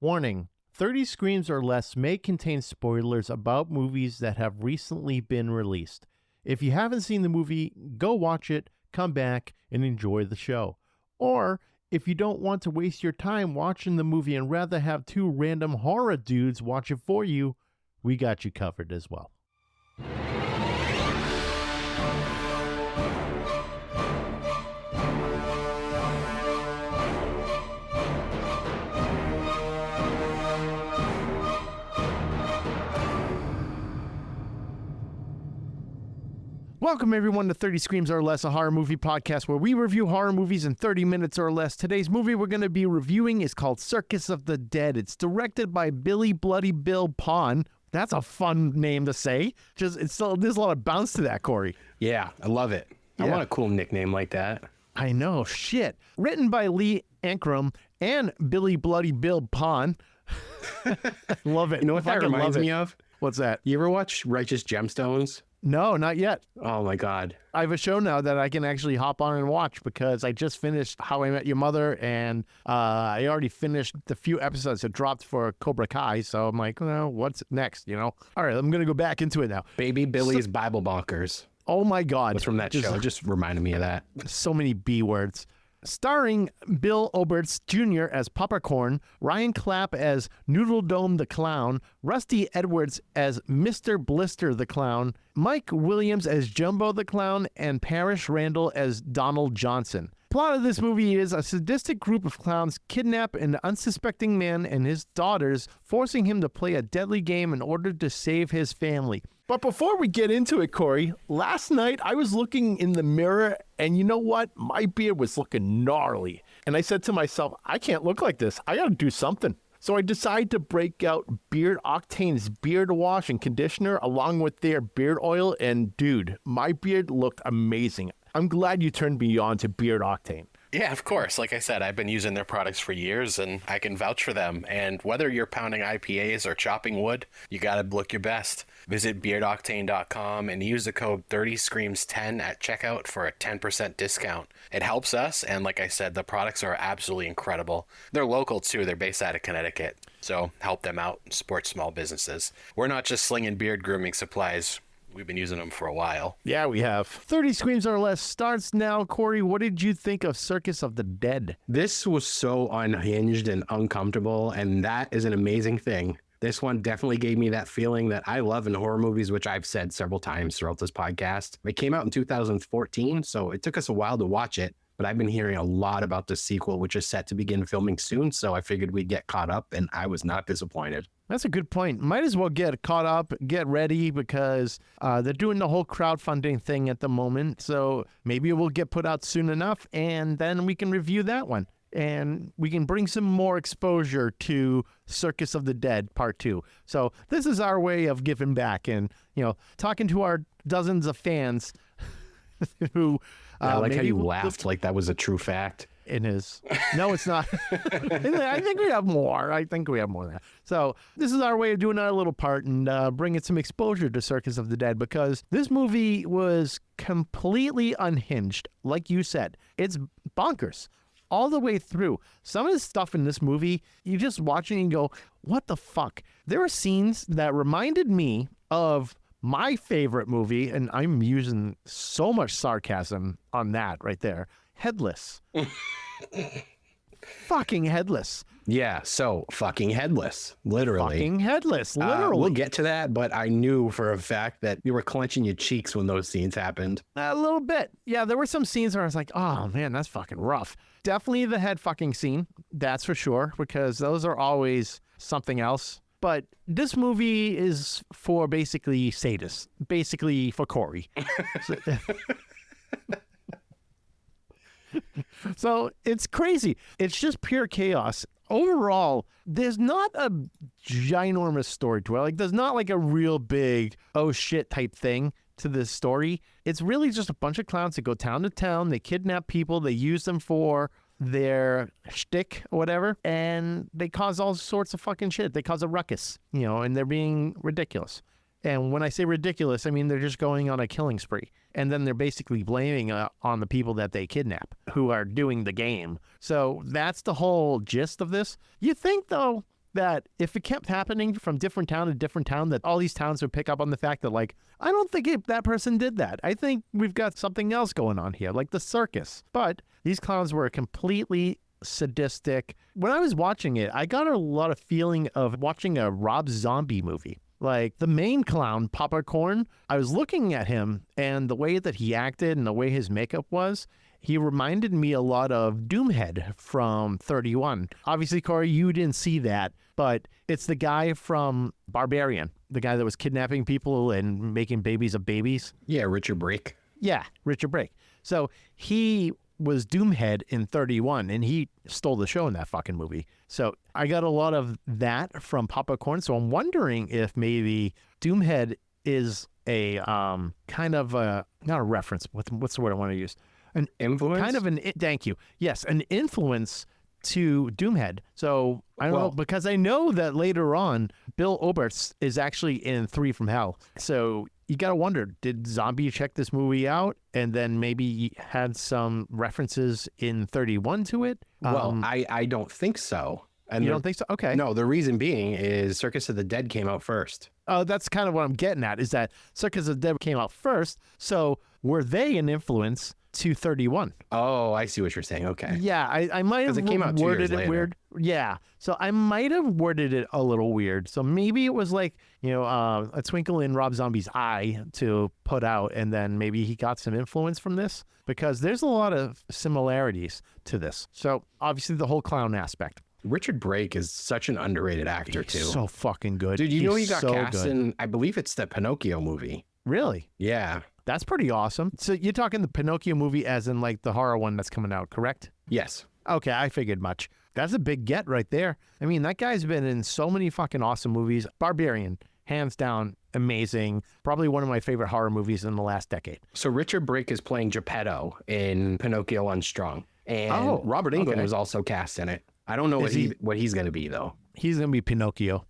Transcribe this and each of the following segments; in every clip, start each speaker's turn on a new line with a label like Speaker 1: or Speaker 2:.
Speaker 1: Warning, 30 Screams or Less may contain spoilers about movies that have recently been released. If you haven't seen the movie, go watch it, come back, and enjoy the show. Or, if you don't want to waste your time watching the movie and rather have two random horror dudes watch it for you, we got you covered as well. Welcome, everyone, to 30 Screams or Less, a horror movie podcast where we review horror movies in 30 minutes or less. Today's movie we're going to be reviewing is called Circus of the Dead. It's directed by Billy Bloody Bill Pon. That's a fun name to say. There's a lot of bounce to that, Corey.
Speaker 2: Yeah, I love it. I want a cool nickname like that.
Speaker 1: I know, shit. Written by Ankrum and Billy Bloody Bill Pon. Love it.
Speaker 2: You know what that reminds me of?
Speaker 1: What's that?
Speaker 2: You ever watch Righteous Gemstones?
Speaker 1: No, not yet.
Speaker 2: Oh my God.
Speaker 1: I have a show now that I can actually hop on and watch because I just finished How I Met Your Mother, and I already finished the few episodes that dropped for Cobra Kai. So I'm like, well, what's next, you know? All right, I'm going to go back into it now.
Speaker 2: Baby Billy's Bible Bonkers.
Speaker 1: Oh my God.
Speaker 2: What's from that show? It just reminded me of that.
Speaker 1: So many B words. Starring Bill Oberst Jr. as Popcorn, Ryan Clapp as Noodle Dome the Clown, Rusty Edwards as Mr. Blister the Clown, Mike Williams as Jumbo the Clown, and Parrish Randall as Donald Johnson. Plot of this movie is a sadistic group of clowns kidnap an unsuspecting man and his daughters, forcing him to play a deadly game in order to save his family. But before we get into it, Corey, last night I was looking in the mirror and you know what? My beard was looking gnarly. And I said to myself, I can't look like this. I got to do something. So I decided to break out Beard Octane's beard wash and conditioner along with their beard oil. And dude, my beard looked amazing. I'm glad you turned me on to Beard Octane.
Speaker 3: Yeah, of course. Like I said, I've been using their products for years and I can vouch for them. And whether you're pounding IPAs or chopping wood, you got to look your best. Visit beardoctane.com and use the code 30screams10 at checkout for a 10% discount. It helps us. And like I said, the products are absolutely incredible. They're local too. They're based out of Connecticut. So help them out, support small businesses. We're not just slinging beard grooming supplies. We've been using them for a while.
Speaker 1: Yeah, we have. 30 Screams or Less starts now. Corey, what did you think of Circus of the Dead?
Speaker 2: This was so unhinged and uncomfortable, and that is an amazing thing. This one definitely gave me that feeling that I love in horror movies, which I've said several times throughout this podcast. It came out in 2014, so it took us a while to watch it, but I've been hearing a lot about the sequel, which is set to begin filming soon, so I figured we'd get caught up, and I was not disappointed.
Speaker 1: That's a good point. Might as well get caught up, get ready, because they're doing the whole crowdfunding thing at the moment. So maybe it will get put out soon enough, and then we can review that one. And we can bring some more exposure to Circus of the Dead Part 2. So this is our way of giving back and, talking to our dozens of fans who...
Speaker 2: I like how you laughed like that was a true fact.
Speaker 1: It is. No, it's not. I think we have more. than that. So this is our way of doing our little part and bringing some exposure to Circus of the Dead, because this movie was completely unhinged. Like you said, it's bonkers all the way through. Some of the stuff in this movie, you just watch it and go, what the fuck? There are scenes that reminded me of my favorite movie, and I'm using so much sarcasm on that right there. Headless. Fucking Headless.
Speaker 2: Yeah, so fucking headless, literally.
Speaker 1: Fucking Headless, literally.
Speaker 2: We'll get to that, but I knew for a fact that you were clenching your cheeks when those scenes happened.
Speaker 1: A little bit. Yeah, there were some scenes where I was like, oh man, that's fucking rough. Definitely the head fucking scene, that's for sure, because those are always something else. But this movie is for basically sadists, basically for Corey. So it's crazy. It's just pure chaos. Overall, there's not a ginormous story to it. Like, there's not like a real big, oh shit type thing to this story. It's really just a bunch of clowns that go town to town. They kidnap people. They use them for their shtick or whatever, and they cause all sorts of fucking shit. They cause a ruckus, and they're being ridiculous. And when I say ridiculous, I mean they're just going on a killing spree. And then they're basically blaming on the people that they kidnap, who are doing the game. So that's the whole gist of this. You think, though, that if it kept happening from different town to different town, that all these towns would pick up on the fact that, like, I don't think that person did that. I think we've got something else going on here, like the circus. But these clowns were completely sadistic. When I was watching it, I got a lot of feeling of watching a Rob Zombie movie. Like the main clown, Popcorn, I was looking at him and the way that he acted and the way his makeup was, he reminded me a lot of Doomhead from 31. Obviously, Corey, you didn't see that, but it's the guy from Barbarian, the guy that was kidnapping people and making babies of babies.
Speaker 2: Yeah, Richard Brake.
Speaker 1: Yeah, Richard Brake. So he was Doomhead in 31, and he stole the show in that fucking movie. So I got a lot of that from Popcorn. So I'm wondering if maybe Doomhead is a kind of a, not a reference. What's the word I want to use? An
Speaker 2: influence?
Speaker 1: Kind of thank you. Yes, an influence to Doomhead. So I don't know, because I know that later on, Bill Oberst is actually in 3 from Hell. So you got to wonder, did Zombie check this movie out and then maybe had some references in 31 to it?
Speaker 2: Well, I don't think so. And
Speaker 1: you don't think so? Okay.
Speaker 2: No, the reason being is Circus of the Dead came out first.
Speaker 1: Oh, that's kind of what I'm getting at, is that Circus of the Dead came out first. So were they an influence to 31?
Speaker 2: Oh, I see what you're saying. Okay.
Speaker 1: Yeah, I might have
Speaker 2: it came out 2
Speaker 1: worded
Speaker 2: years
Speaker 1: it
Speaker 2: later.
Speaker 1: weird. Yeah, so I might have worded it a little weird. So maybe it was like, a twinkle in Rob Zombie's eye to put out, and then maybe he got some influence from this, because there's a lot of similarities to this. So obviously the whole clown aspect.
Speaker 2: Richard Brake is such an underrated actor, too.
Speaker 1: He's so fucking good.
Speaker 2: Dude, you know he
Speaker 1: He's
Speaker 2: got
Speaker 1: so
Speaker 2: cast
Speaker 1: good.
Speaker 2: in, I believe it's the Pinocchio movie.
Speaker 1: Really?
Speaker 2: Yeah.
Speaker 1: That's pretty awesome. So you're talking the Pinocchio movie as in like the horror one that's coming out, correct?
Speaker 2: Yes.
Speaker 1: Okay, I figured much. That's a big get right there. I mean, that guy's been in so many fucking awesome movies. Barbarian, hands down, amazing. Probably one of my favorite horror movies in the last decade.
Speaker 2: So Richard Brake is playing Geppetto in Pinocchio Unstrung. And Robert Englund was also cast in it. I don't know what he's going to be, though.
Speaker 1: He's going to be Pinocchio.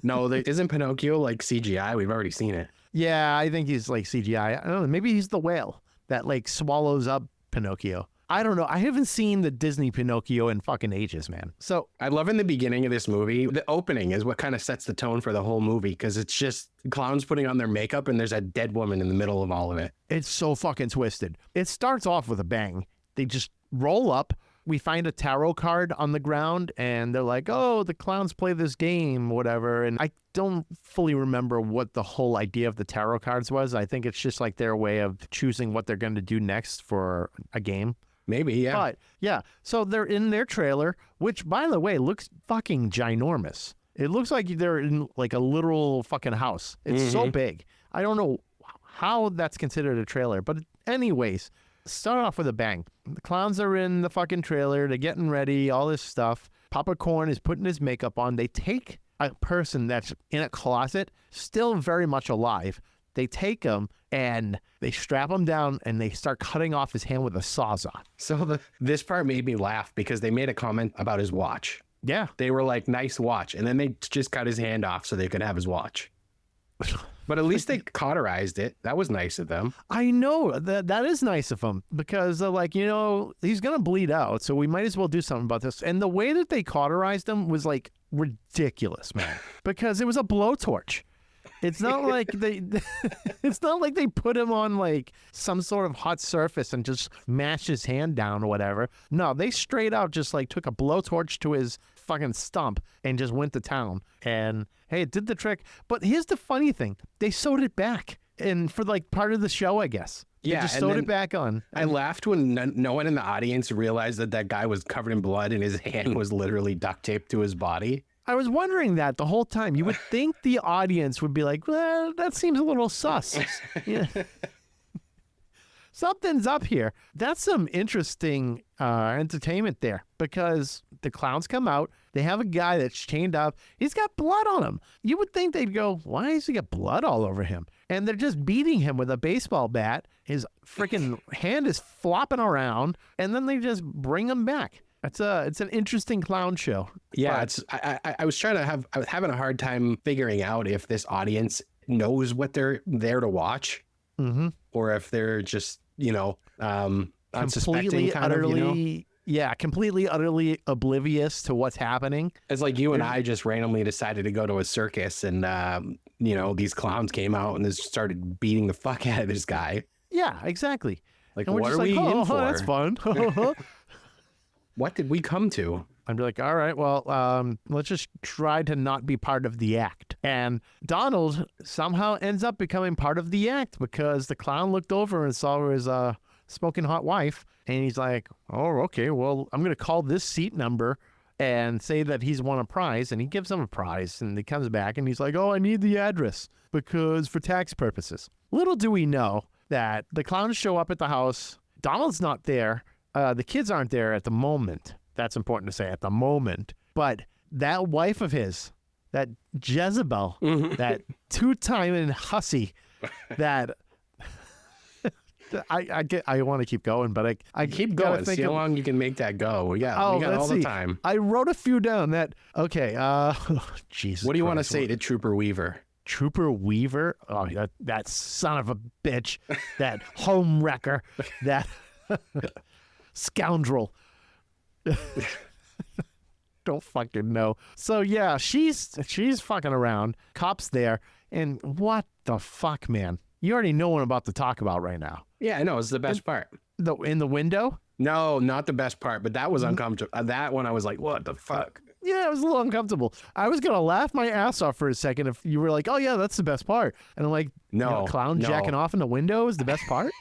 Speaker 2: No, isn't Pinocchio like CGI? We've already seen it.
Speaker 1: Yeah, I think he's like CGI. I don't know. Maybe he's the whale that like swallows up Pinocchio. I don't know. I haven't seen the Disney Pinocchio in fucking ages, man. So
Speaker 2: I love in the beginning of this movie, the opening is what kind of sets the tone for the whole movie, because it's just clowns putting on their makeup and there's a dead woman in the middle of all of it.
Speaker 1: it's so fucking twisted. It starts off with a bang. They just roll up. We find a tarot card on the ground and they're like, oh, the clowns play this game, whatever. And I don't fully remember what the whole idea of the tarot cards was. I think it's just like their way of choosing what they're going to do next for a game.
Speaker 2: Maybe, yeah.
Speaker 1: But yeah, so they're in their trailer, which by the way, looks fucking ginormous. It looks like they're in like a literal fucking house. It's so big. I don't know how that's considered a trailer, but anyways, start off with a bang. The clowns are in the fucking trailer. They're getting ready, all this stuff. Popcorn is putting his makeup on. They take a person that's in a closet, still very much alive. They take him and they strap him down and they start cutting off his hand with a sawzall.
Speaker 2: So this part made me laugh because they made a comment about his watch.
Speaker 1: Yeah.
Speaker 2: They were like, nice watch. And then they just cut his hand off so they could have his watch. But at least they cauterized it. That was nice of them.
Speaker 1: I know that is nice of them because they're like, you know, he's going to bleed out. So we might as well do something about this. And the way that they cauterized him was like ridiculous, man, because it was a blowtorch. It's not like it's not like they put him on like some sort of hot surface and just mashed his hand down or whatever. No, they straight out just like took a blowtorch to his fucking stump and just went to town. And hey, it did the trick. But here's the funny thing. They sewed it back. And for like part of the show, I guess.
Speaker 2: Yeah,
Speaker 1: they just sewed it back on.
Speaker 2: I laughed when no one in the audience realized that guy was covered in blood and his hand was literally duct taped to his body.
Speaker 1: I was wondering that the whole time. You would think the audience would be like, well, that seems a little sus. Yeah. Something's up here. That's some interesting entertainment there because the clowns come out. They have a guy that's chained up. He's got blood on him. You would think they'd go, why does he got blood all over him? And they're just beating him with a baseball bat. His freaking hand is flopping around. And then they just bring him back. It's an interesting clown show.
Speaker 2: Yeah, I was having a hard time figuring out if this audience knows what they're there to watch, or if they're just unsuspecting
Speaker 1: completely,
Speaker 2: kind
Speaker 1: utterly
Speaker 2: of,
Speaker 1: Yeah, completely, utterly oblivious to what's happening.
Speaker 2: It's like you and I just randomly decided to go to a circus and, these clowns came out and just started beating the fuck out of this guy.
Speaker 1: Yeah, exactly.
Speaker 2: Like,
Speaker 1: And we're
Speaker 2: what
Speaker 1: just
Speaker 2: are we in for?
Speaker 1: That's fun.
Speaker 2: What did we come to?
Speaker 1: I'd be like, all right, well, let's just try to not be part of the act. And Donald somehow ends up becoming part of the act because the clown looked over and saw his smoking hot wife. And he's like, oh, okay, well, I'm going to call this seat number and say that he's won a prize. And he gives him a prize. And he comes back and he's like, oh, I need the address because for tax purposes. Little do we know that the clowns show up at the house. Donald's not there. The kids aren't there at the moment. That's important to say, at the moment. But that wife of his, that Jezebel, that two-timing hussy, that I want to keep going, but I
Speaker 2: Keep going. See how long you can make that go. We got all the time.
Speaker 1: I wrote a few down. Jesus.
Speaker 2: What do you want to say to Trooper Weaver?
Speaker 1: Trooper Weaver? Oh, that son of a bitch, that home wrecker, that scoundrel. Don't fucking know. So yeah, she's fucking around. Cops there, and what the fuck, man? You already know what I'm about to talk about right now.
Speaker 2: Yeah, I know. It's the best part.
Speaker 1: In the window?
Speaker 2: No, not the best part, but that was uncomfortable. That one I was like, what the fuck?
Speaker 1: Yeah, it was a little uncomfortable. I was going to laugh my ass off for a second if you were like, oh yeah, that's the best part. And I'm like,
Speaker 2: no,
Speaker 1: clown jacking off in the window is the best part?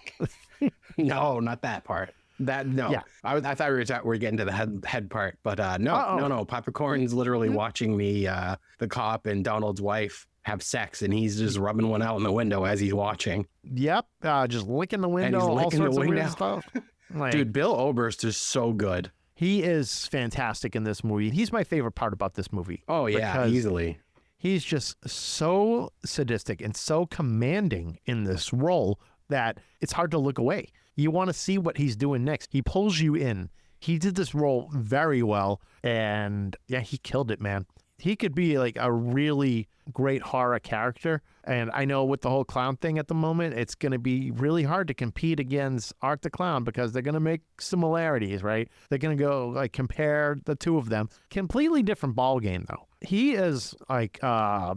Speaker 2: No, not that part. Yeah. I thought we were getting to the head part, but no. Popcorn's literally watching the cop and Donald's wife have sex, and he's just rubbing one out in the window as he's watching.
Speaker 1: Yep, just licking the window,
Speaker 2: and he's
Speaker 1: all
Speaker 2: licking
Speaker 1: sorts
Speaker 2: the
Speaker 1: of
Speaker 2: window.
Speaker 1: weird stuff. Like,
Speaker 2: dude, Bill Oberst is so good.
Speaker 1: He is fantastic in this movie. He's my favorite part about this movie.
Speaker 2: Oh yeah, easily.
Speaker 1: He's just so sadistic and so commanding in this role that it's hard to look away. You want to see what he's doing next. He pulls you in. He did this role very well, and yeah, he killed it, man. He could be like a really great horror character, and I know with the whole clown thing at the moment, it's going to be really hard to compete against Art the Clown because they're going to make similarities, right? They're going to go like compare the two of them. Completely different ball game, though. He is like what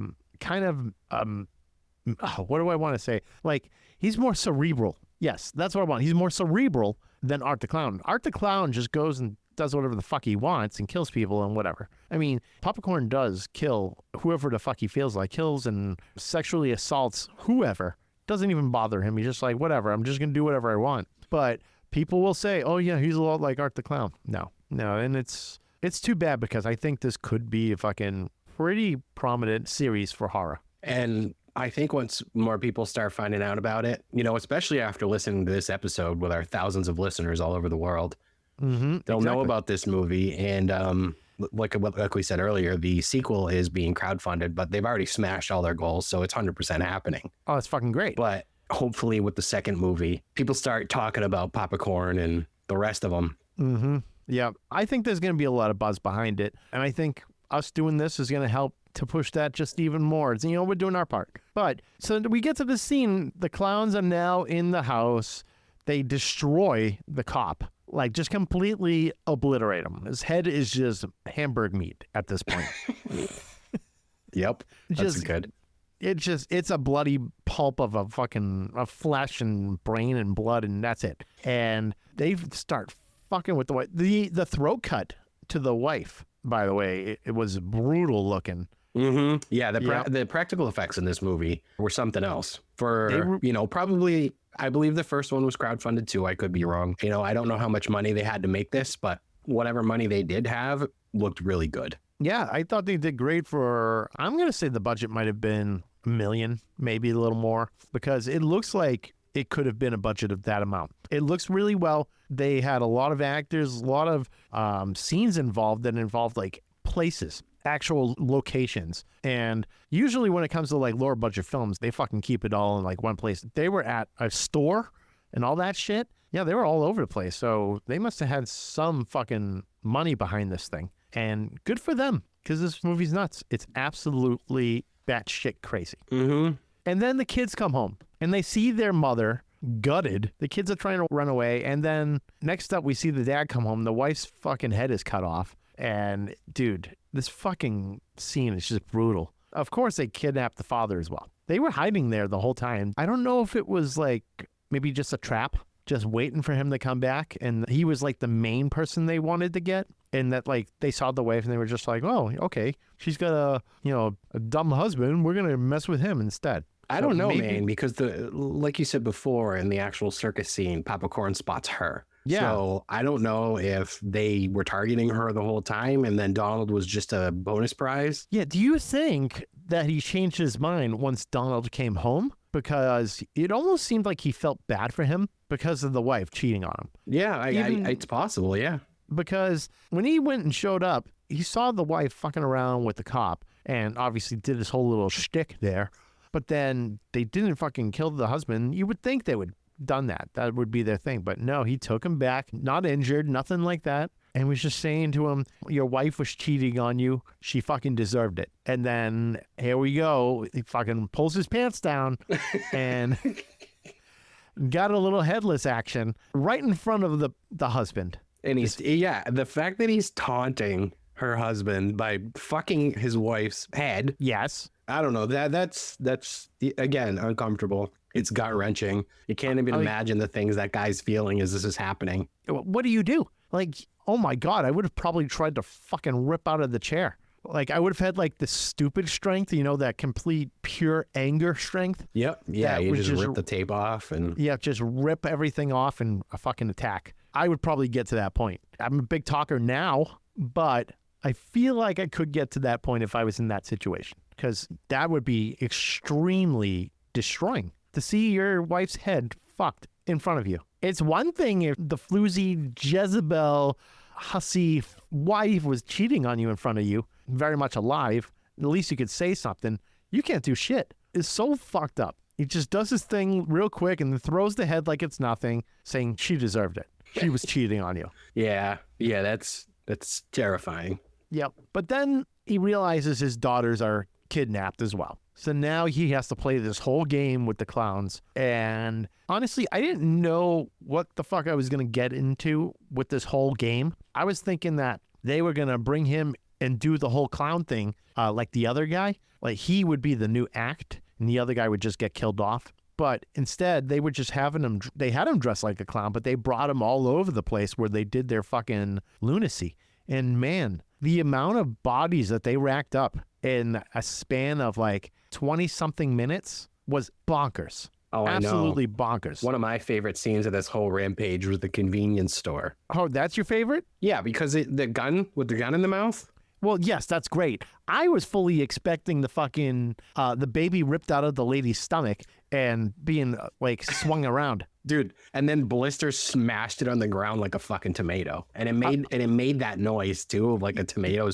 Speaker 1: do I want to say? Like, he's more cerebral. Yes, that's what I want. He's more cerebral than Art the Clown. Art the Clown just goes and does whatever the fuck he wants and kills people and whatever. I mean, Popcorn does kill whoever the fuck he feels like, kills and sexually assaults whoever. Doesn't even bother him. He's just like, whatever, I'm just going to do whatever I want. But people will say, oh yeah, he's a lot like Art the Clown. No. And it's too bad because I think this could be a fucking pretty prominent series for horror.
Speaker 2: And I think once more people start finding out about it, especially after listening to this episode with our thousands of listeners all over the world, they'll know about this movie. And like we said earlier, the sequel is being crowdfunded, but they've already smashed all their goals. So it's 100% happening.
Speaker 1: Oh, it's fucking great.
Speaker 2: But hopefully with the second movie, people start talking about Popcorn and the rest of them.
Speaker 1: Mm-hmm. Yeah. I think there's going to be a lot of buzz behind it. And I think us doing this is going to help to push that just even more. It's, we're doing our part. But so we get to the scene. The clowns are now in the house. They destroy the cop, like just completely obliterate him. His head is just hamburger meat at this point.
Speaker 2: Yep. That's good.
Speaker 1: It's a bloody pulp of a flesh and brain and blood, and that's it. And they start fucking with the wife. The throat cut to the wife, by the way, it was brutal looking.
Speaker 2: Mm-hmm. Yeah, the practical effects in this movie were something else. Probably, I believe the first one was crowdfunded too. I could be wrong. I don't know how much money they had to make this, but whatever money they did have looked really good.
Speaker 1: Yeah, I thought they did great for, I'm going to say the budget might have been $1 million, maybe a little more, because it looks like it could have been a budget of that amount. It looks really well. They had a lot of actors, a lot of scenes involved that involved like places, actual locations. And usually when it comes to like lower budget films, they fucking keep it all in like one place. They were at a store and all that shit. Yeah, they were all over the place. So they must have had some fucking money behind this thing. And good for them, because this movie's nuts. It's absolutely batshit crazy.
Speaker 2: Mm-hmm.
Speaker 1: And then the kids come home and they see their mother gutted. The kids are trying to run away. And then next up, we see the dad come home. The wife's fucking head is cut off. And dude, this fucking scene is just brutal. Of course, they kidnapped the father as well. They were hiding there the whole time. I don't know if it was like maybe just a trap, just waiting for him to come back. And he was like the main person they wanted to get. And that like they saw the wife and they were just like, oh, okay, she's got a dumb husband. We're going to mess with him instead.
Speaker 2: I don't know, man, because like you said before in the actual circus scene, Papa Corn spots her.
Speaker 1: Yeah.
Speaker 2: So I don't know if they were targeting her the whole time and then Donald was just a bonus prize.
Speaker 1: Yeah. Do you think that he changed his mind once Donald came home? Because it almost seemed like he felt bad for him because of the wife cheating on him.
Speaker 2: Yeah, it's possible. Yeah.
Speaker 1: Because when he went and showed up, he saw the wife fucking around with the cop and obviously did his whole little shtick there. But then they didn't fucking kill the husband. You would think they would have done that. That would be their thing. But no, he took him back, not injured, nothing like that. And was just saying to him, your wife was cheating on you. She fucking deserved it. And then here we go. He fucking pulls his pants down and got a little headless action right in front of the husband.
Speaker 2: And the fact that he's taunting her husband by fucking his wife's head.
Speaker 1: Yes.
Speaker 2: I don't know. That's again uncomfortable. It's gut wrenching. You can't even imagine the things that guy's feeling as this is happening.
Speaker 1: What do you do? Like, oh my God, I would have probably tried to fucking rip out of the chair. Like, I would have had like the stupid strength, that complete pure anger strength.
Speaker 2: Yep. Yeah. You just rip the tape off and.
Speaker 1: Yeah, just rip everything off and a fucking attack. I would probably get to that point. I'm a big talker now, but I feel like I could get to that point if I was in that situation. Because that would be extremely destroying to see your wife's head fucked in front of you. It's one thing if the floozy Jezebel hussy wife was cheating on you in front of you, very much alive. At least you could say something. You can't do shit. It's so fucked up. He just does his thing real quick and then throws the head like it's nothing, saying she deserved it. She was cheating on you.
Speaker 2: Yeah, that's terrifying.
Speaker 1: Yep. But then he realizes his daughters are kidnapped as well. So now he has to play this whole game with the clowns. And honestly, I didn't know what the fuck I was going to get into with this whole game. I was thinking that they were going to bring him and do the whole clown thing like the other guy. Like he would be the new act and the other guy would just get killed off. But instead, they were just having him, they had him dressed like a clown, but they brought him all over the place where they did their fucking lunacy. And man, the amount of bodies that they racked up in a span of like 20-something minutes was bonkers.
Speaker 2: Oh,
Speaker 1: absolutely bonkers.
Speaker 2: One of my favorite scenes of this whole rampage was the convenience store.
Speaker 1: Oh, that's your favorite?
Speaker 2: Yeah, because the gun with the gun in the mouth.
Speaker 1: Well, yes, that's great. I was fully expecting the fucking the baby ripped out of the lady's stomach and being like swung around.
Speaker 2: Dude, and then Blister smashed it on the ground like a fucking tomato. And it made that noise too of like a tomato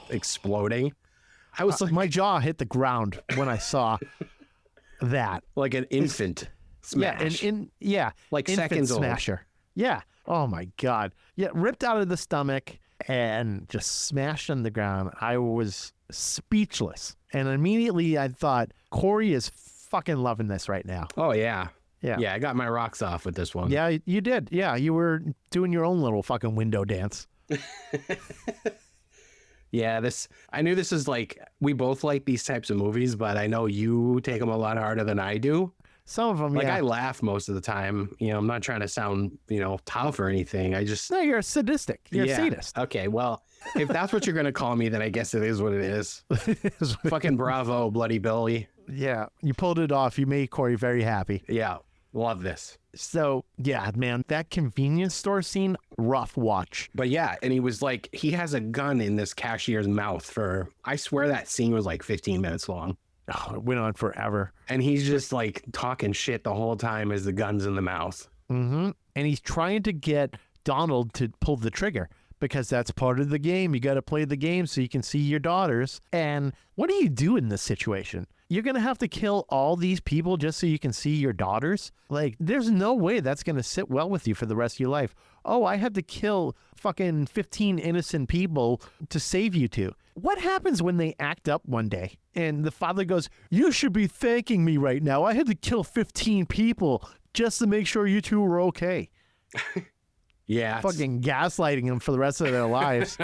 Speaker 2: exploding. I was like,
Speaker 1: my jaw hit the ground when I saw that.
Speaker 2: Like an infant smash.
Speaker 1: Yeah,
Speaker 2: like
Speaker 1: infant
Speaker 2: seconds
Speaker 1: smasher.
Speaker 2: old.
Speaker 1: Yeah. Oh my God. Yeah, ripped out of the stomach and just smashed on the ground. I was speechless. And immediately I thought, Corey is fucking loving this right now.
Speaker 2: Oh, yeah.
Speaker 1: Yeah.
Speaker 2: Yeah, I got my rocks off with this one.
Speaker 1: Yeah, you did. Yeah, you were doing your own little fucking window dance.
Speaker 2: Yeah, I knew this is like, we both like these types of movies, but I know you take them a lot harder than I do.
Speaker 1: Some of them,
Speaker 2: like,
Speaker 1: yeah.
Speaker 2: I laugh most of the time. I'm not trying to sound, tough or anything. I just...
Speaker 1: No, you're a sadistic. You're a sadist.
Speaker 2: Okay, well, if that's what you're going to call me, then I guess it is what it is. Fucking bravo, Bloody Billy.
Speaker 1: Yeah, you pulled it off. You made Corey very happy.
Speaker 2: Yeah, love this.
Speaker 1: So, yeah, man, that convenience store scene, rough watch.
Speaker 2: But yeah, and he was like, he has a gun in this cashier's mouth for, I swear that scene was like 15 minutes long.
Speaker 1: Oh, it went on forever.
Speaker 2: And he's just like talking shit the whole time as the gun's in the mouth.
Speaker 1: Mm-hmm. And he's trying to get Donald to pull the trigger because that's part of the game. You got to play the game so you can see your daughters. And what do you do in this situation? You're going to have to kill all these people just so you can see your daughters? Like, there's no way that's going to sit well with you for the rest of your life. Oh, I had to kill fucking 15 innocent people to save you two. What happens when they act up one day and the father goes, you should be thanking me right now. I had to kill 15 people just to make sure you two were okay.
Speaker 2: Yeah.
Speaker 1: Fucking gaslighting them for the rest of their lives.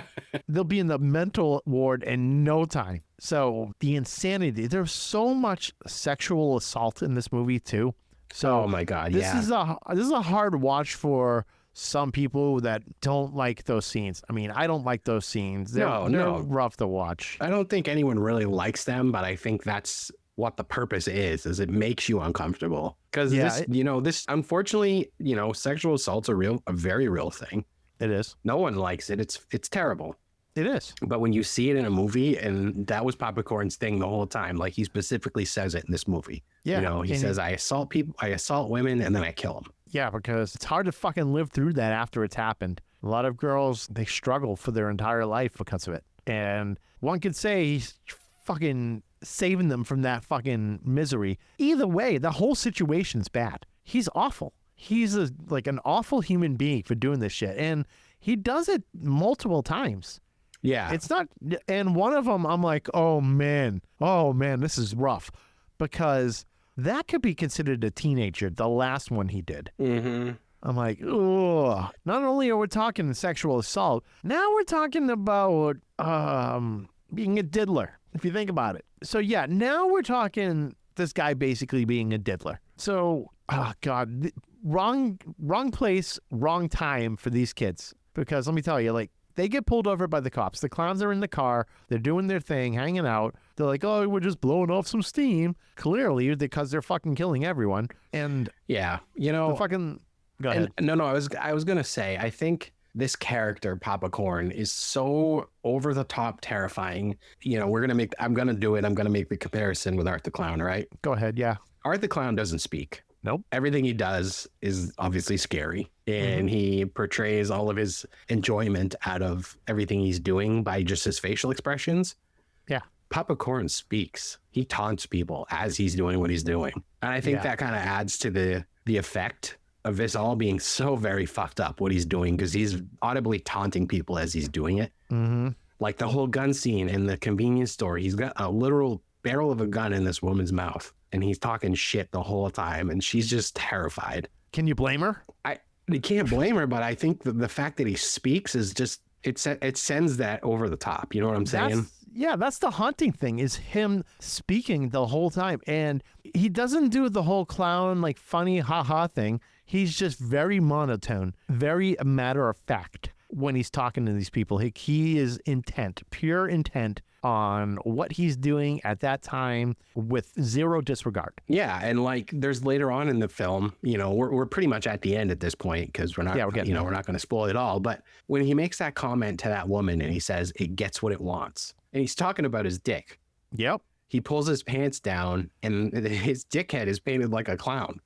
Speaker 1: They'll be in the mental ward in no time. So the insanity, there's so much sexual assault in this movie too. So
Speaker 2: oh my God.
Speaker 1: this
Speaker 2: Yeah.
Speaker 1: is a hard watch for some people that don't like those scenes. I mean, I don't like those scenes. They're rough to watch.
Speaker 2: I don't think anyone really likes them, but I think that's what the purpose is it makes you uncomfortable. Because this, unfortunately, sexual assault's a very real thing.
Speaker 1: It is.
Speaker 2: No one likes it. It's terrible.
Speaker 1: It is.
Speaker 2: But when you see it in a movie, and that was Popcorn's thing the whole time, like he specifically says it in this movie. Yeah. He says, I assault people, I assault women, and then I kill them.
Speaker 1: Yeah, because it's hard to fucking live through that after it's happened. A lot of girls, they struggle for their entire life because of it. And one could say he's fucking saving them from that fucking misery. Either way, the whole situation's bad. He's awful. He's like an awful human being for doing this shit. And he does it multiple times.
Speaker 2: Yeah.
Speaker 1: It's not, and one of them, I'm like, oh man, this is rough. Because that could be considered a teenager, the last one he did.
Speaker 2: Mm-hmm.
Speaker 1: I'm like, ugh. Not only are we talking sexual assault, now we're talking about being a diddler, if you think about it. So yeah, now we're talking this guy basically being a diddler. So, oh God, wrong place, wrong time for these kids. Because let me tell you, like, they get pulled over by the cops. The clowns are in the car. They're doing their thing, hanging out. They're like, oh, we're just blowing off some steam. Clearly, because they're fucking killing everyone. And
Speaker 2: yeah,
Speaker 1: the fucking... Go ahead.
Speaker 2: No, I was going to say, I think this character, Popcorn, is so over the top terrifying. I'm going to make the comparison with Art the Clown, right?
Speaker 1: Go ahead, yeah.
Speaker 2: Art the Clown doesn't speak.
Speaker 1: Nope.
Speaker 2: Everything he does is obviously scary, and he portrays all of his enjoyment out of everything he's doing by just his facial expressions.
Speaker 1: Yeah.
Speaker 2: Popcorn speaks. He taunts people as he's doing what he's doing. And I think that kind of adds to the effect of this all being so very fucked up what he's doing, because he's audibly taunting people as he's doing it.
Speaker 1: Mm-hmm.
Speaker 2: Like the whole gun scene in the convenience store. He's got a literal barrel of a gun in this woman's mouth, and he's talking shit the whole time, and she's just terrified.
Speaker 1: Can you blame her?
Speaker 2: You can't blame her, but I think the fact that he speaks is just, it sends that over the top. You know what I'm saying?
Speaker 1: That's the haunting thing, is him speaking the whole time. And he doesn't do the whole clown, like, funny ha-ha thing. He's just very monotone, very matter of fact when he's talking to these people. He is pure intent on what he's doing at that time with zero disregard.
Speaker 2: Yeah, and like there's later on in the film, we're pretty much at the end at this point, because we're not going to spoil it all. But when he makes that comment to that woman and he says it gets what it wants, and he's talking about his dick.
Speaker 1: Yep.
Speaker 2: He pulls his pants down and his dick head is painted like a clown.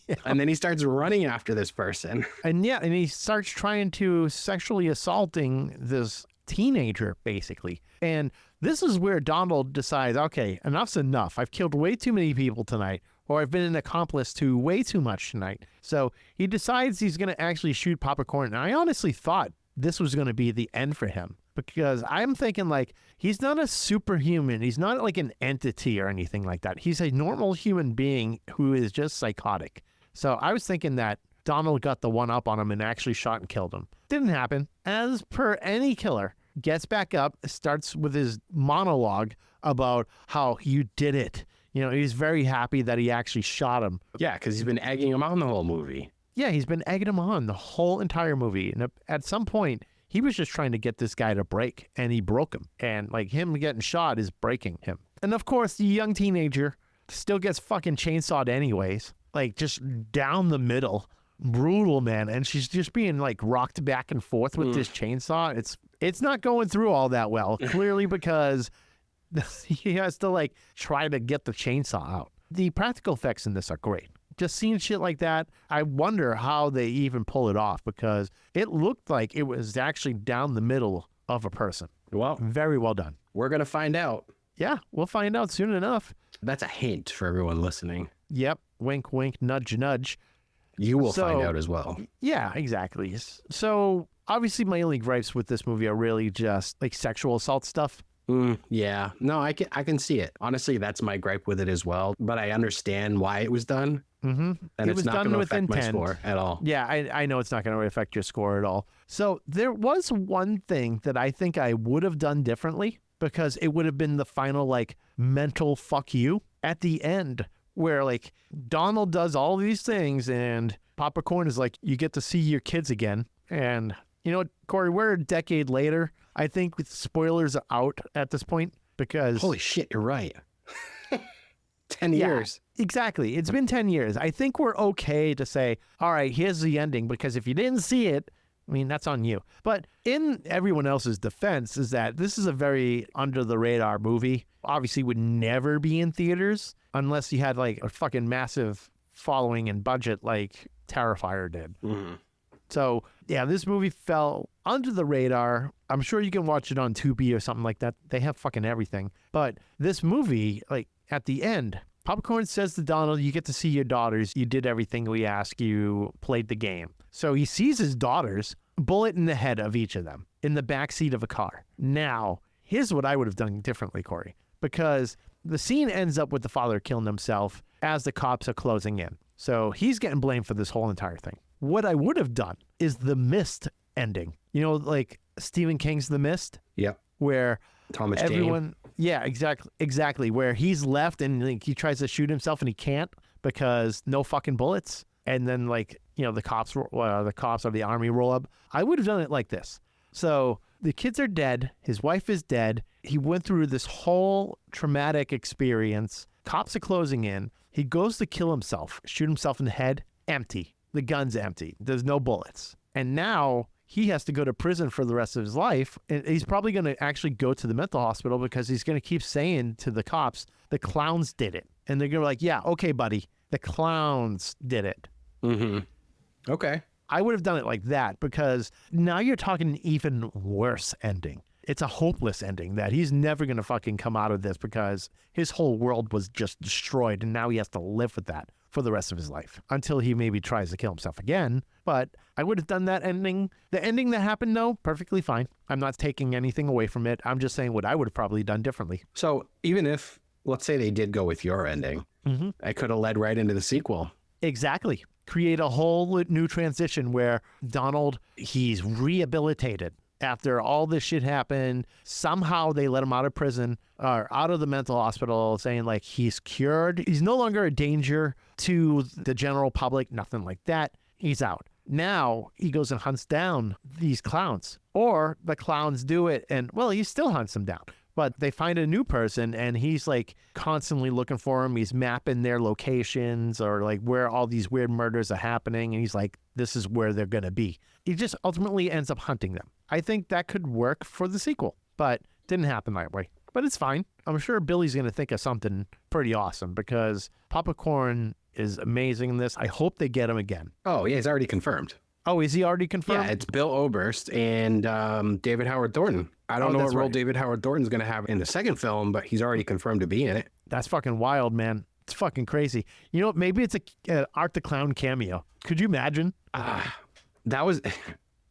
Speaker 2: Yeah. And then he starts running after this person.
Speaker 1: And he starts trying to sexually assaulting this teenager, basically. And this is where Donald decides, okay, enough's enough. I've killed way too many people tonight, or I've been an accomplice to way too much tonight. So he decides he's going to actually shoot Popcorn. And I honestly thought this was going to be the end for him, because I'm thinking, like, he's not a superhuman. He's not like an entity or anything like that. He's a normal human being who is just psychotic. So I was thinking that Donald got the one up on him and actually shot and killed him. Didn't happen. As per any killer, gets back up, starts with his monologue about how you did it. He's very happy that he actually shot him.
Speaker 2: Yeah, because he's been egging him on the whole movie.
Speaker 1: Yeah, he's been egging him on the whole entire movie. And at some point, he was just trying to get this guy to break, and he broke him. And like, him getting shot is breaking him. And of course, the young teenager still gets fucking chainsawed anyways. Like, just down the middle. Brutal, man. And she's just being like rocked back and forth with this chainsaw. It's not going through all that well, clearly, because he has to like try to get the chainsaw out. The practical effects in this are great. Just seeing shit like that, I wonder how they even pull it off, because it looked like it was actually down the middle of a person.
Speaker 2: Well,
Speaker 1: very well done.
Speaker 2: We're going to find out.
Speaker 1: Yeah, we'll find out soon enough.
Speaker 2: That's a hint for everyone listening.
Speaker 1: Yep. Wink, wink, nudge, nudge.
Speaker 2: You will find out as well.
Speaker 1: Yeah, exactly. So obviously my only gripes with this movie are really just like sexual assault stuff.
Speaker 2: Yeah, no, I can see it. Honestly, that's my gripe with it as well. But I understand why it was done, and
Speaker 1: It
Speaker 2: it's
Speaker 1: was
Speaker 2: not
Speaker 1: done
Speaker 2: going to
Speaker 1: with
Speaker 2: affect my
Speaker 1: intent.
Speaker 2: score at all.
Speaker 1: Yeah, I know it's not going to affect your score at all. So there was one thing that I think I would have done differently, because it would have been the final like mental fuck you at the end, where like Donald does all these things and Popcorn is like, you get to see your kids again. And you know what, Corey, we're a decade later. I think with spoilers are out at this point, because
Speaker 2: Holy shit, you're right. 10
Speaker 1: Yeah,
Speaker 2: years.
Speaker 1: exactly. It's been 10 years. I think we're okay to say, all right, here's the ending, because if you didn't see it, I mean, that's on you. But in everyone else's defense is that this is a very under the radar movie. Obviously would never be in theaters unless you had like a fucking massive following and budget like Terrifier did. So yeah, this movie fell under the radar. I'm sure you can watch it on Tubi or something like that. They have fucking everything. But this movie, like at the end, Popcorn says to Donald, you get to see your daughters. You did everything we asked. You played the game. So he sees his daughters, bullet in the head of each of them in the backseat of a car. Now, here's what I would have done differently, Corey, because the scene ends up with the father killing himself as the cops are closing in. So he's getting blamed for this whole entire thing. What I would have done is the Mist ending. You know, like Stephen King's The Mist,
Speaker 2: Yep.
Speaker 1: where
Speaker 2: Thomas
Speaker 1: everyone, yeah, exactly, where he's left and like, he tries to shoot himself and he can't because no fucking bullets. And then like, you know, the cops or the army roll up. I would have done it like this. So the kids are dead. His wife is dead. He went through this whole traumatic experience. Cops are closing in. He goes to kill himself, shoot himself in the head. Empty. The gun's empty. There's no bullets. And now he has to go to prison for the rest of his life. And he's probably going to actually go to the mental hospital because he's going to keep saying to the cops, the clowns did it. And they're going to be like, yeah, okay, buddy. The clowns did it.
Speaker 2: Okay.
Speaker 1: I would have done it like that, because now you're talking an even worse ending. It's a hopeless ending that he's never going to fucking come out of this because his whole world was just destroyed and now he has to live with that for the rest of his life until he maybe tries to kill himself again. But I would have done that ending. The ending that happened, though, perfectly fine. I'm not taking anything away from it. I'm just saying what I would have probably done differently.
Speaker 2: So even if, let's say they did go with your ending, I could have led right into the sequel.
Speaker 1: Exactly. Create a whole new transition where Donald, he's rehabilitated. After all this shit happened, somehow they let him out of prison or out of the mental hospital, saying like he's cured. He's no longer a danger to the general public, nothing like that. He's out. Now he goes and hunts down these clowns, or the clowns do it. And well, he still hunts them down, but they find a new person and he's like constantly looking for them. He's mapping their locations or like where all these weird murders are happening. And he's like, this is where they're going to be. He just ultimately ends up hunting them. I think that could work for the sequel, but didn't happen that way. But it's fine. I'm sure Billy's going to think of something pretty awesome because Popcorn is amazing in this. I hope they get him again.
Speaker 2: Oh, yeah, he's already confirmed.
Speaker 1: Oh, is he already confirmed?
Speaker 2: Yeah, it's Bill Oberst and David Howard Thornton. I don't know what role David Howard Thornton's going to have in the second film, but he's already confirmed to be in it.
Speaker 1: That's fucking wild, man. It's fucking crazy. You know, maybe it's a Art the Clown cameo. Could you imagine?
Speaker 2: That was,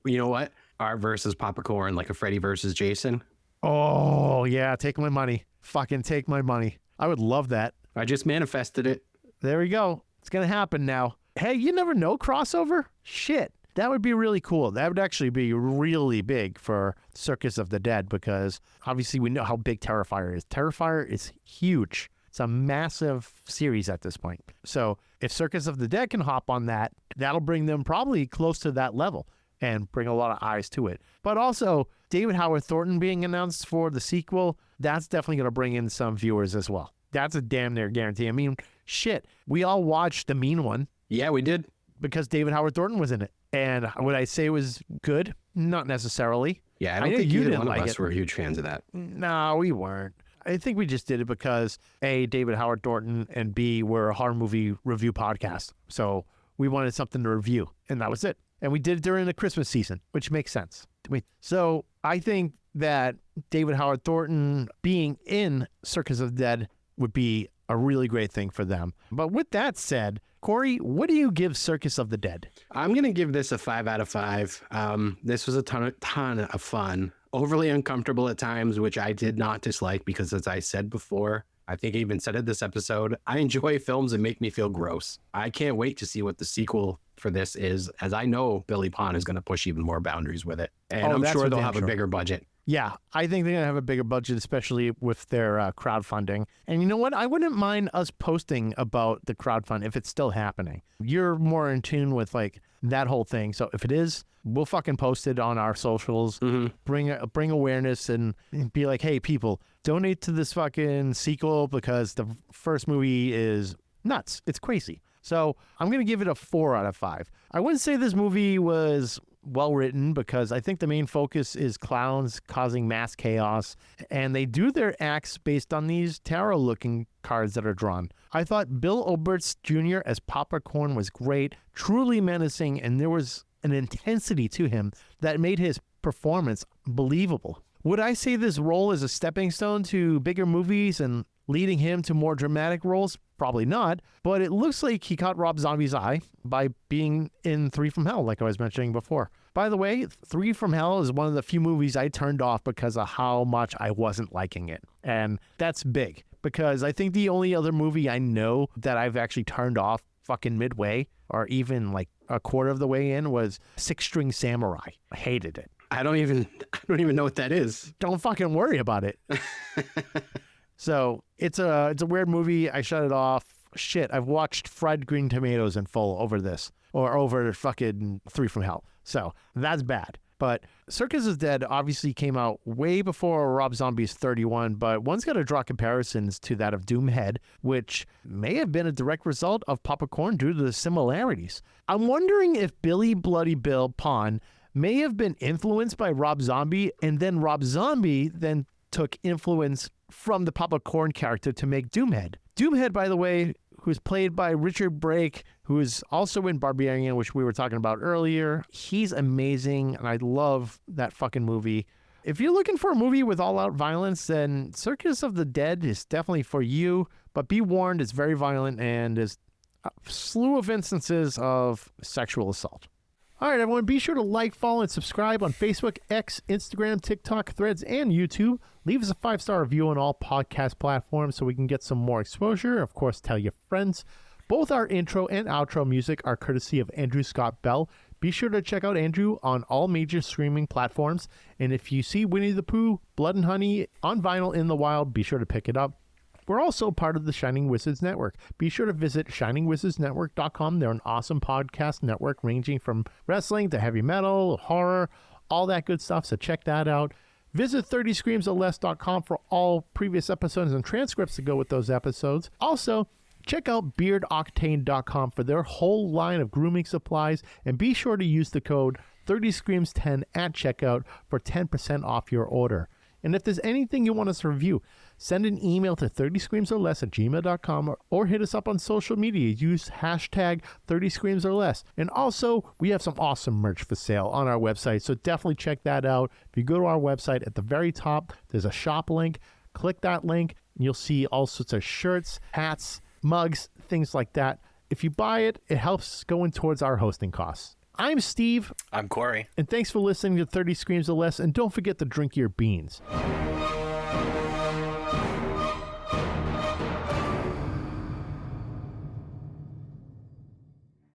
Speaker 2: you know what? Art versus Popcorn, like a Freddy versus Jason.
Speaker 1: Oh, yeah. Take my money. Fucking take my money. I would love that.
Speaker 2: I just manifested it.
Speaker 1: There we go. It's going to happen now. Hey, you never know crossover? Shit. That would be really cool. That would actually be really big for Circus of the Dead because obviously we know how big Terrifier is. Terrifier is huge. It's a massive series at this point. So if Circus of the Dead can hop on that, that'll bring them probably close to that level and bring a lot of eyes to it. But also, David Howard Thornton being announced for the sequel, that's definitely going to bring in some viewers as well. That's a damn near guarantee. I mean, shit, we all watched The Mean One.
Speaker 2: Yeah, we did.
Speaker 1: Because David Howard Thornton was in it. And would I say it was good? Not necessarily.
Speaker 2: Yeah, I don't think either one of us were huge fans of that.
Speaker 1: No, we weren't. I think we just did it because A, David Howard Thornton, and B, we're a horror movie review podcast. So we wanted something to review, and that was it. And we did it during the Christmas season, which makes sense to me. So I think that David Howard Thornton being in Circus of the Dead would be a really great thing for them. But with that said, Corey, what do you give Circus of the Dead?
Speaker 2: I'm going to give this a 5 out of 5. This was a ton of fun. overly uncomfortable at times, which I did not dislike because, as I said before, I think I even said it this episode, I enjoy films that make me feel gross. I can't wait to see what the sequel for this is, as I know Billy Pon is going to push even more boundaries with it. And I'm sure they'll have a bigger budget.
Speaker 1: Yeah, I think they're going to have a bigger budget, especially with their crowdfunding. And you know what? I wouldn't mind us posting about the crowdfund if it's still happening. You're more in tune with like that whole thing. So if it is, we'll fucking post it on our socials, bring awareness and be like, hey, people, donate to this fucking sequel because the first movie is nuts. It's crazy. So I'm going to give it a 4 out of 5. I wouldn't say this movie was well written because I think the main focus is clowns causing mass chaos, and they do their acts based on these tarot looking cards that are drawn. I thought Bill Oberst Jr. as Popcorn was great, truly menacing, and there was an intensity to him that made his performance believable. Would I say this role is a stepping stone to bigger movies and leading him to more dramatic roles? Probably not, but it looks like he caught Rob Zombie's eye by being in 3 from Hell, like I was mentioning before. By the way, 3 from Hell is one of the few movies I turned off because of how much I wasn't liking it. And that's big, because I think the only other movie I know that I've actually turned off fucking midway, or even like a quarter of the way in, was Six String Samurai. I hated it.
Speaker 2: I don't even know what that is.
Speaker 1: Don't fucking worry about it. So it's a weird movie. I shut it off. Shit, I've watched Fried Green Tomatoes in full over this, or over fucking 3 from Hell. So that's bad. But Circus is Dead obviously came out way before Rob Zombie's 31, but one's got to draw comparisons to that of Doomhead, which may have been a direct result of Popcorn due to the similarities. I'm wondering if Billy Bloody Bill Pon may have been influenced by Rob Zombie, and then Rob Zombie then took influence from the Popcorn character to make Doomhead. Doomhead, by the way, who's played by Richard Brake, who is also in Barbarian, which we were talking about earlier. He's amazing, and I love that fucking movie. If you're looking for a movie with all-out violence, then Circus of the Dead is definitely for you, but be warned, it's very violent and there's a slew of instances of sexual assault. All right, everyone, be sure to like, follow, and subscribe on Facebook, X, Instagram, TikTok, Threads, and YouTube. Leave us a 5-star review on all podcast platforms so we can get some more exposure. Of course, tell your friends. Both our intro and outro music are courtesy of Andrew Scott Bell. Be sure to check out Andrew on all major streaming platforms. And if you see Winnie the Pooh, Blood and Honey on vinyl in the wild, be sure to pick it up. We're also part of the Shining Wizards Network. Be sure to visit shiningwizardsnetwork.com. They're an awesome podcast network ranging from wrestling to heavy metal, horror, all that good stuff. So check that out. Visit 30screamsorless.com for all previous episodes and transcripts to go with those episodes. Also, check out beardoctane.com for their whole line of grooming supplies. And be sure to use the code 30screams10 at checkout for 10% off your order. And if there's anything you want us to review, send an email to 30screamsorless@gmail.com or hit us up on social media. Use hashtag 30screamsorless. And also, we have some awesome merch for sale on our website, so definitely check that out. If you go to our website, at the very top, there's a shop link. Click that link, and you'll see all sorts of shirts, hats, mugs, things like that. If you buy it, it helps going towards our hosting costs. I'm Steve.
Speaker 3: I'm Corey.
Speaker 1: And thanks for listening to 30 Screams or Less. And don't forget to drink your beans.